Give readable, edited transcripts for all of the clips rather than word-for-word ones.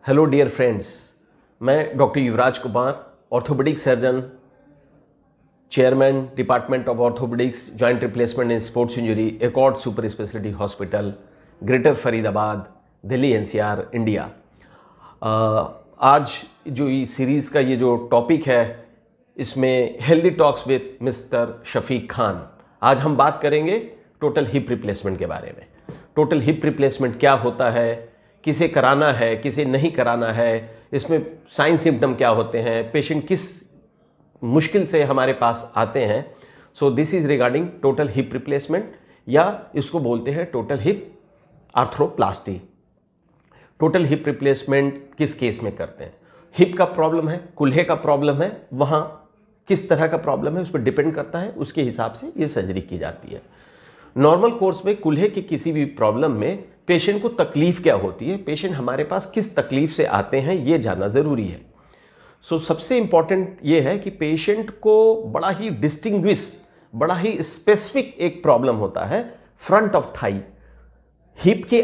Hello dear friends, मैं doctor Yuvraj Kumar, orthopaedic surgeon, chairman department of orthopaedics joint replacement in sports injury, accord super speciality hospital, greater Faridabad, Delhi NCR, India. आज जो ये series का ये जो topic है, इसमें healthy talks with mister Shafiq Khan. आज हम बात करेंगे टोटल हिप रिप्लेसमेंट के बारे में। टोटल हिप रिप्लेसमेंट क्या होता है, किसे कराना है, किसे नहीं कराना है, इसमें साइन सिम्टम क्या होते हैं, पेशेंट किस मुश्किल से हमारे पास आते हैं। So this is regarding total hip replacement, या इसको बोलते हैं total hip arthroplasty. Total hip replacement किस केस में करते हैं? हिप का प्रॉब्लम है, कुल्हे का प्रॉब्लम है, वहाँ किस तरह का प्रॉब्लम है उस पर डिपेंड करता है, उसके हिसाब से ये सर्जरी की जाती है। नॉर्मल कोर्स में कुल्हे की किसी भी प्रॉब्लम में पेशेंट को तकलीफ क्या होती है, पेशेंट हमारे पास किस तकलीफ से आते हैं, ये जानना ज़रूरी है। सो सबसे इम्पॉर्टेंट ये है कि पेशेंट को बड़ा ही डिस्टिंग्विश, बड़ा ही स्पेसिफिक एक प्रॉब्लम होता है फ्रंट ऑफ थाई। हिप के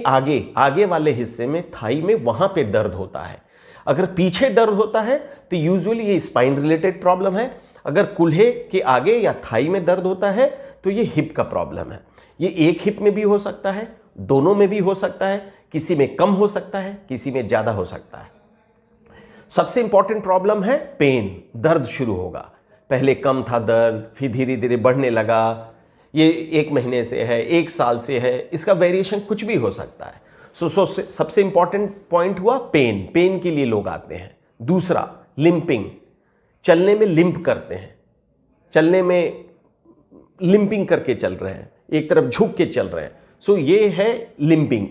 आगे वाले हिस्से में, थाई में, वहाँ पे दर्द होता है। अगर पीछे दर्द होता है तो यूजुअली ये स्पाइन रिलेटेड प्रॉब्लम है। अगर कुल्हे के आगे या थाई में दर्द होता है तो ये हिप का प्रॉब्लम है। ये एक हिप में भी हो सकता है, दोनों में भी हो सकता है, किसी में कम हो सकता है, किसी में ज़्यादा हो सकता है। सबसे इंपॉर्टेंट प्रॉब्लम है पेन, दर्द शुरू होगा। पहले कम था दर्द, फिर धीरे धीरे बढ़ने लगा। ये 1 महीने से है, 1 साल से है, इसका वेरिएशन कुछ भी हो सकता है। सबसे इंपॉर्टेंट पॉइंट हुआ पेन के लिए लोग आते हैं। दूसरा लिंपिंग, चलने में लिंप करते हैं, चलने में लिंपिंग करके चल रहे हैं, एक तरफ झुक के चल रहे हैं। सो ये है लिंपिंग।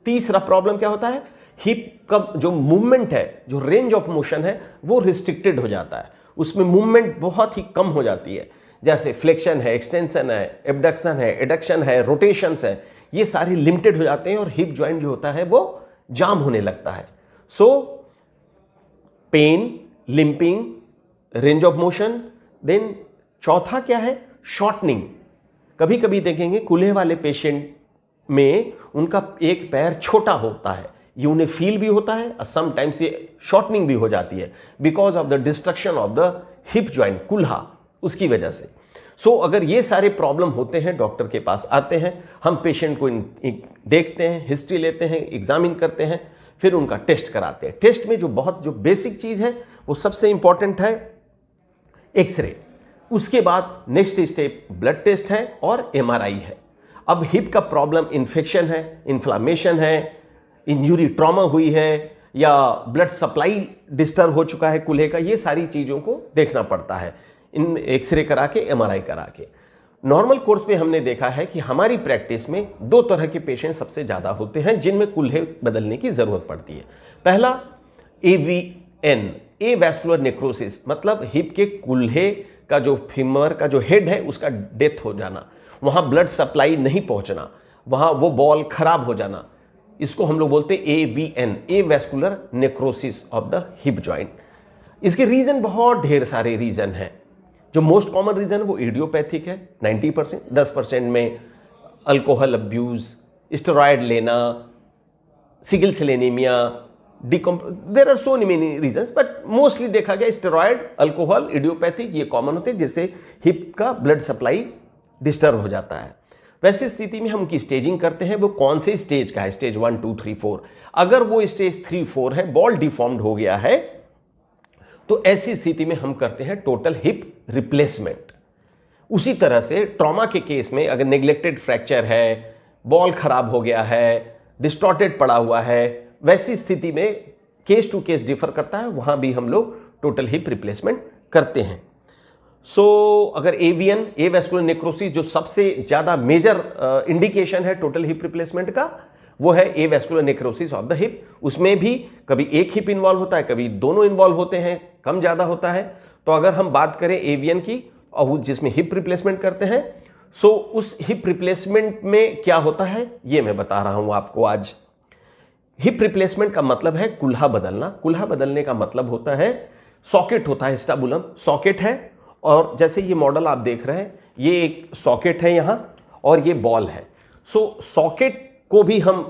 तीसरा प्रॉब्लम क्या होता है, हिप का जो मूवमेंट है, जो रेंज ऑफ मोशन है, वो रिस्ट्रिक्टेड हो जाता है, उसमें मूवमेंट बहुत ही कम हो जाती है। जैसे फ्लेक्शन है, एक्सटेंशन है, एबडक्शन है, एडक्शन है, रोटेशंस है, ये सारे लिमिटेड हो जाते हैं और हिप जॉइंट जो होता है वो जाम होने लगता है। So pain, limping, range of motion. Then चौथा क्या है, शॉर्टनिंग। कभी कभी देखेंगे कुल्हे वाले पेशेंट में उनका एक पैर छोटा होता है, ये उन्हें फील भी होता है और समटाइम्स ये शॉर्टनिंग भी हो जाती है because of the destruction of the hip joint, कुल्हा, उसकी वजह से। सो अगर ये सारे प्रॉब्लम होते हैं, डॉक्टर के पास आते हैं, हम पेशेंट को देखते हैं, हिस्ट्री लेते हैं, एग्जामिन करते हैं, फिर उनका टेस्ट कराते हैं। टेस्ट में जो बेसिक चीज है वो सबसे इंपॉर्टेंट है एक्सरे। उसके बाद नेक्स्ट स्टेप ब्लड टेस्ट है और एमआरआई है। अब हिप का प्रॉब्लम इन्फेक्शन है, इन्फ्लामेशन है, इंजुरी, ट्रॉमा हुई है, या ब्लड सप्लाई डिस्टर्ब हो चुका है कुल्हे का, ये सारी चीज़ों को देखना पड़ता है इन एक्सरे करा के, एमआरआई करा के। नॉर्मल कोर्स में हमने देखा है कि हमारी प्रैक्टिस में 2 तरह के पेशेंट सबसे ज़्यादा होते हैं जिनमें कुल्हे बदलने की ज़रूरत पड़ती है। पहला AVN, एवैस्कुलर नेक्रोसिस, मतलब हिप के कुल्हे का जो फीमर का जो हेड है उसका डेथ हो जाना, वहां ब्लड सप्लाई नहीं पहुंचना, वहां वो बॉल खराब हो जाना, इसको हम लोग बोलते हैं AVN, avascular necrosis of the hip joint. इसके रीजन बहुत ढेर सारे रीजन हैं। जो मोस्ट कॉमन रीजन है वो इडियोपैथिक है 90%, 10% में अल्कोहल अब्यूज, स्टेरॉयड लेना, sickle cell anaemia, there are so many reasons, but mostly देखा गया स्टेरॉयड, अल्कोहल, इडियोपैथिक, ये कॉमन होते हैं जिससे हिप का ब्लड सप्लाई डिस्टर्ब हो जाता है। वैसी स्थिति में हम उनकी स्टेजिंग करते हैं, वो कौन से स्टेज का है, स्टेज 1, 2, 3, 4। अगर वो स्टेज 3, 4 है, बॉल डिफॉर्म्ड हो गया है, तो ऐसी स्थिति में हम करते हैं टोटल हिप रिप्लेसमेंट। उसी तरह से ट्रॉमा के केस में अगर नेग्लेक्टेड फ्रैक्चर है, बॉल खराब हो गया है, डिस्टॉर्टेड पड़ा हुआ है, वैसी स्थिति में केस टू केस डिफर करता है, वहां भी हम लोग टोटल हिप रिप्लेसमेंट करते हैं। सो अगर AVN, एवैस्कुलर नेक्रोसिस, जो सबसे ज्यादा मेजर इंडिकेशन है टोटल हिप रिप्लेसमेंट का, वो है avascular necrosis of the hip. उसमें भी कभी एक हिप इन्वॉल्व होता है, कभी दोनों इन्वॉल्व होते हैं, कम ज्यादा होता है। तो अगर हम बात करें AVN की, और जिसमें हिप रिप्लेसमेंट करते हैं, सो उस हिप रिप्लेसमेंट में क्या होता है ये मैं बता रहा हूं आपको आज। हिप रिप्लेसमेंट का मतलब है कुल्हा बदलना। कुल्हा बदलने का मतलब होता है, सॉकेट होता है, स्टैबुलम सॉकेट है, और जैसे ये मॉडल आप देख रहे हैं, ये एक सॉकेट है यहां और ये बॉल है। सो सॉकेट को भी हम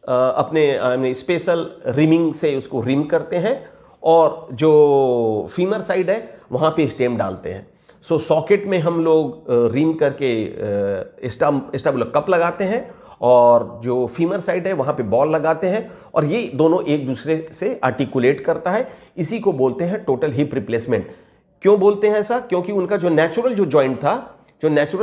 अपने स्पेशल रिमिंग से उसको रिम करते हैं और जो फीमर साइड है वहाँ पे स्टेम डालते हैं। सो सॉकेट में हम लोग रिम करके स्टेबुलर कप लगाते हैं और जो फीमर साइड है वहाँ पे बॉल लगाते हैं और ये दोनों एक दूसरे से आर्टिकुलेट करता है। इसी को बोलते हैं टोटल हिप रिप्लेसमेंट। क्यों बोलते हैं ऐसा? क्योंकि उनका जो नेचुरल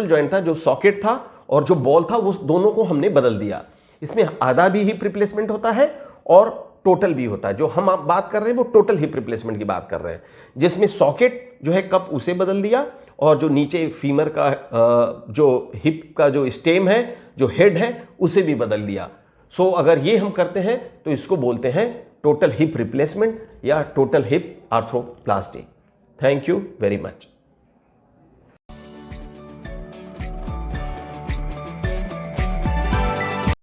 जॉइंट था, जो सॉकेट था और जो बॉल था, वो दोनों को हमने बदल दिया। इसमें आधा भी हिप रिप्लेसमेंट होता है और टोटल भी होता है। जो हम बात कर रहे हैं वो टोटल हिप रिप्लेसमेंट की बात कर रहे हैं, जिसमें सॉकेट जो है कप उसे बदल दिया और जो नीचे फीमर का जो हिप का जो स्टेम है, जो हेड है, उसे भी बदल दिया। सो अगर ये हम करते हैं तो इसको बोलते हैं टोटल हिप रिप्लेसमेंट या total hip arthroplasty. Thank you very much.